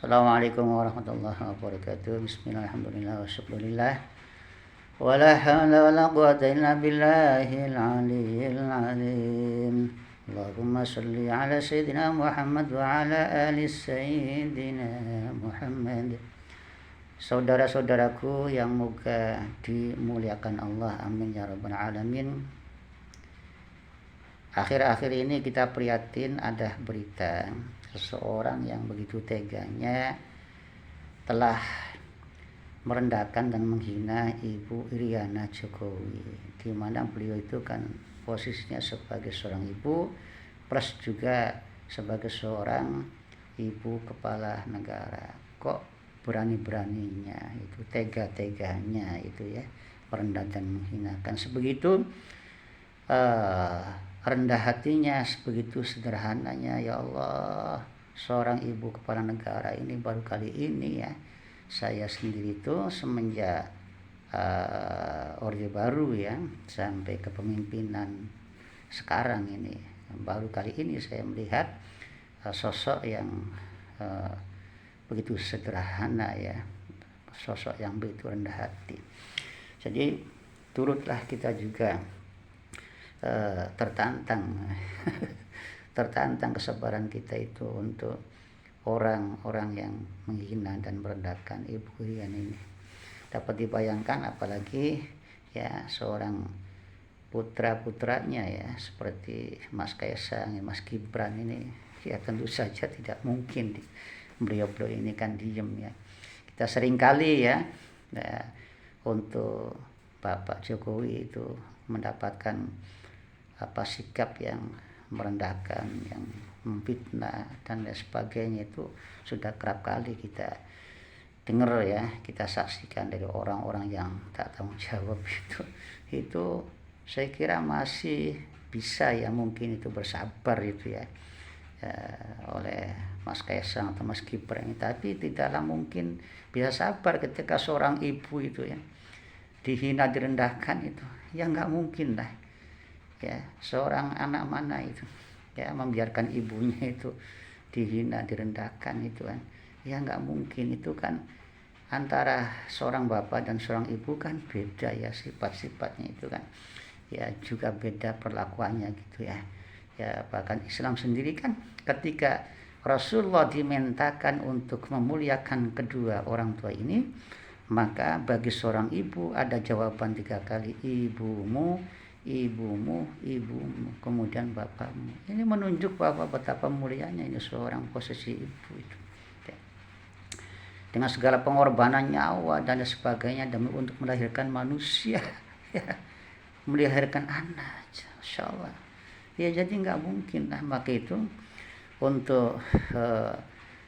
Assalamualaikum warahmatullahi wabarakatuh. Bismillahirrahmanirrahim. Wasyukurillah. Wala hawla wala quwwata illa billahil aliyyil azim. Allahumma shalli ala sayyidina Muhammad wa ala ali sayyidina Muhammad. Saudara-saudaraku yang moga dimuliakan Allah, amin ya rabbal alamin. Akhir-akhir ini kita prihatin ada berita seseorang yang begitu teganya telah merendahkan dan menghina Ibu Iriana Jokowi, di mana beliau itu kan posisinya sebagai seorang ibu plus juga sebagai seorang ibu kepala negara. Kok berani-beraninya itu, tega-teganya itu ya, merendah dan menghinakan sebegitu rendah hatinya, begitu sederhananya. Ya Allah, seorang ibu kepala negara ini baru kali ini ya, saya sendiri itu semenjak Orde Baru ya sampai kepemimpinan sekarang ini, baru kali ini saya melihat sosok yang begitu sederhana ya, sosok yang begitu rendah hati. Jadi turutlah kita juga tertantang kesabaran kita itu untuk orang-orang yang menghina dan merendahkan Ibu Iriana ini. Dapat dibayangkan apalagi ya seorang putra-putranya ya seperti Mas Kaisang, Mas Gibran ini ya tentu saja tidak mungkin beliau-beliau ini kan diem ya. Kita seringkali ya untuk Bapak Jokowi itu mendapatkan sikap yang merendahkan, yang memfitnah dan lain sebagainya, itu sudah kerap kali kita dengar ya, kita saksikan dari orang-orang yang tak tanggung jawab itu saya kira masih bisa ya mungkin itu bersabar itu ya, oleh Mas Kaisang atau Mas Gibran, tapi tidaklah mungkin bisa sabar ketika seorang ibu itu ya dihina, direndahkan itu ya, nggak mungkin lah ya. Seorang anak mana itu ya membiarkan ibunya itu dihina, direndahkan itu kan ya, nggak mungkin. Itu kan antara seorang bapak dan seorang ibu kan beda ya sifat-sifatnya itu kan ya, juga beda perlakuannya gitu ya. Ya bahkan Islam sendiri kan ketika Rasulullah dimintakan untuk memuliakan kedua orang tua ini, maka bagi seorang ibu ada jawaban 3 kali, ibumu, ibumu, ibumu, kemudian bapakmu. Ini menunjuk bahwa betapa mulianya ini seorang posisi ibu itu ya. Dengan segala pengorbanan nyawa dan sebagainya demi untuk melahirkan manusia ya, melahirkan anak, Masya Allah ya. Jadi nggak mungkin lah. Maka itu untuk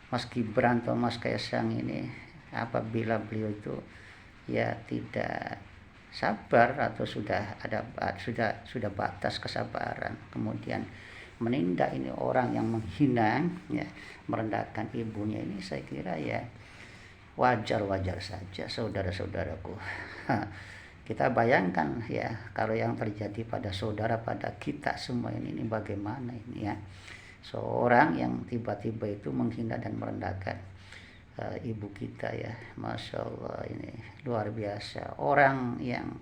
Mas Gibran atau Mas Kaisang ini, apabila beliau itu ya tidak sabar atau sudah batas kesabaran, kemudian menindak ini orang yang menghina ya, merendahkan ibunya ini, saya kira ya wajar-wajar saja saudara-saudaraku. Kita bayangkan ya kalau yang terjadi pada saudara, pada kita semua ini bagaimana ini ya, seorang yang tiba-tiba itu menghina dan merendahkan ibu kita ya. Masya Allah, ini luar biasa. Orang yang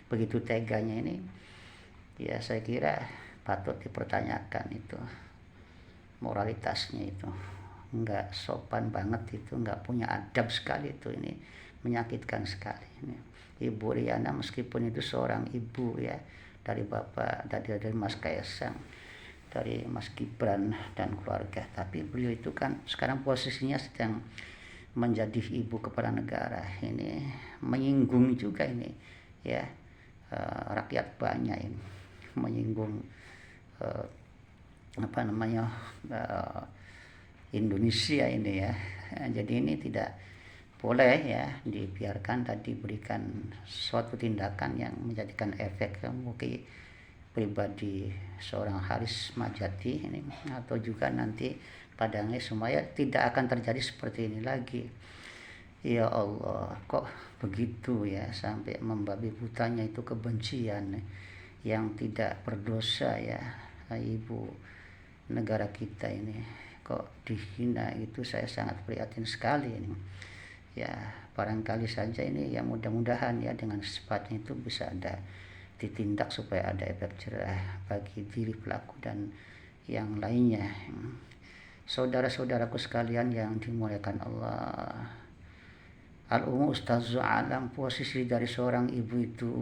begitu teganya ini ya, saya kira patut dipertanyakan itu moralitasnya, itu nggak sopan banget, itu nggak punya adab sekali itu. Ini menyakitkan sekali ini. Ibu Iriana meskipun itu seorang ibu ya, dari bapak, dari Mas Kaisang, dari Mas Gibran dan keluarga, tapi beliau itu kan sekarang posisinya sedang menjadi ibu kepala negara. Ini menyinggung juga ini ya, rakyat banyak ini, menyinggung Indonesia ini ya. Jadi ini tidak boleh ya dibiarkan tadi berikan suatu tindakan yang menjadikan efek mungkin pribadi seorang Haris Majati ini, atau juga nanti padangnya semuanya tidak akan terjadi seperti ini lagi. Ya Allah, kok begitu ya, sampai membabi butanya itu kebencian yang tidak berdosa ya, ibu negara kita ini. kok dihina, itu saya sangat prihatin sekali ini. Ya barangkali saja ini ya, mudah-mudahan ya dengan secepatnya itu bisa ada ditindak supaya ada efek jerah bagi diri pelaku dan yang lainnya. Saudara-saudaraku sekalian yang dimuliakan Allah, Ustazu Alam, posisi dari seorang ibu itu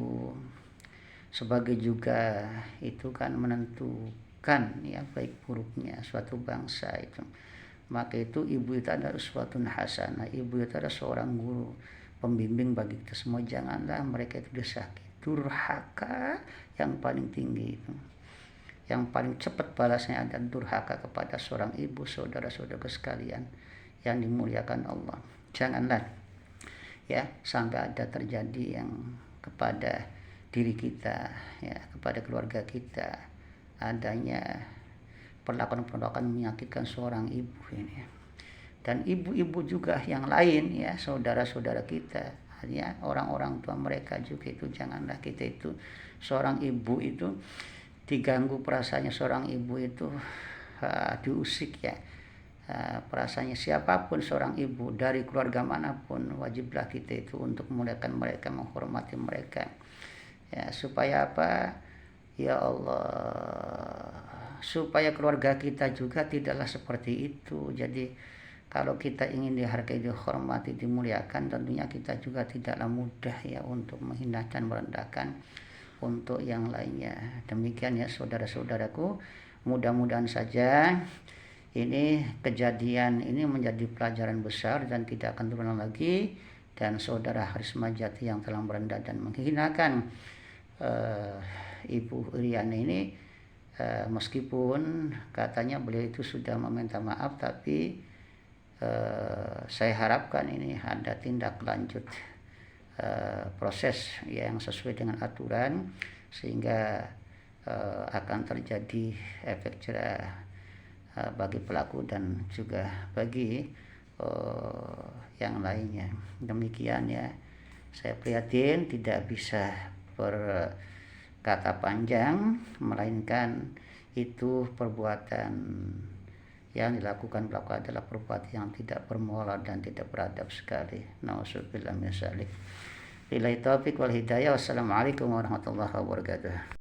sebagai juga itu kan menentukan ya baik buruknya suatu bangsa itu. Maka itu ibu itu adalah suatu hasanah. Ibu itu adalah seorang guru, pembimbing bagi kita semua. Janganlah mereka itu disakiti. Durhaka yang paling tinggi itu, yang paling cepat balasnya adalah durhaka kepada seorang ibu. Saudara-saudara sekalian yang dimuliakan Allah, janganlah ya sampai ada terjadi yang kepada diri kita ya, kepada keluarga kita, adanya perlakuan-perlakuan menyakitkan seorang ibu ini. Dan ibu-ibu juga yang lain ya, saudara-saudara kita ya, orang-orang tua mereka juga itu, janganlah kita itu seorang ibu itu diganggu perasaannya. Seorang ibu itu diusik ya perasaannya. Siapapun seorang ibu dari keluarga manapun, wajiblah kita itu untuk memuliakan mereka, menghormati mereka ya. Supaya apa? Ya Allah, supaya keluarga kita juga tidaklah seperti itu. Jadi kalau kita ingin dihargai, dihormati, dimuliakan, tentunya kita juga tidaklah mudah ya untuk menghina dan merendahkan untuk yang lainnya. Demikian ya saudara-saudaraku, mudah-mudahan saja ini kejadian ini menjadi pelajaran besar dan tidak akan terulang lagi. Dan saudara Haris Majati yang telah merendah dan menghinakan Ibu Iriana ini, meskipun katanya beliau itu sudah meminta maaf, tapi saya harapkan ini ada tindak lanjut proses yang sesuai dengan aturan, sehingga akan terjadi efek jerah bagi pelaku dan juga bagi yang lainnya. Demikian ya, saya prihatin, tidak bisa berkata panjang, melainkan itu perbuatan yang dilakukan pelaku adalah perbuatan yang tidak bermoral dan tidak beradab sekali. Nauzubillah min dzalik. Billahi taufiq wal hidayah. Wassalamualaikum warahmatullahi wabarakatuh.